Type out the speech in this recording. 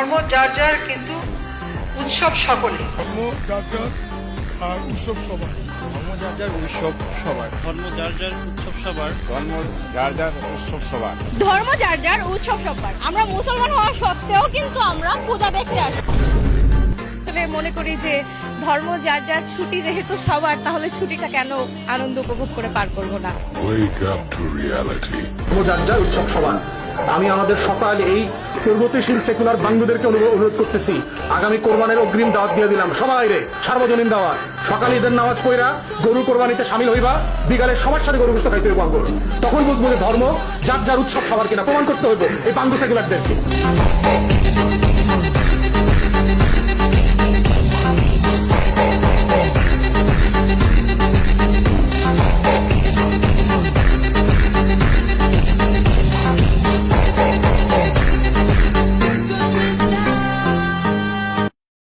ধর্ম যার যার কিন্তু উৎসব সকলে। ধর্ম যার যার আর উৎসব সবার। ধর্ম যার যার উৎসব সবার। ধর্ম যার যার উৎসব সবার। ধর্ম যার যার উৎসব সবার। ধর্ম যার যার উৎসব সবার। আমরা মুসলমান হওয়া সত্ত্বেও কিন্তু আমরা পূজা দেখতে আসি। আসলে মনে করি যে ধর্ম যার যার ছুটি যেহেতু সবার, তাহলে ছুটিটা কেন আনন্দ উপভোগ করে পার করবো না? Wake up to reality. ধর্ম যার যার উৎসব সবার। আমি আমাদের সকাল এই প্রগতিশীল সেকুলার বান্ধবদেরকে অনুরোধ করতেছি, আগামী কোরবানের অগ্রিম দাওয়াত দিয়ে দিলাম সবাই রে, সার্বজনীন দাওয়াত। সকালে ঈদের নামাজ পড়া গরু কোরবানিতে সামিল হইবা, বিকালে সবার সাথে গরু গোশত খাইতে হইব। তখন বুঝবো যে ধর্ম যার যার উৎসব সবার কিনা প্রমাণ করতে হইব এই বান্ধব সেকুলারদেরকে।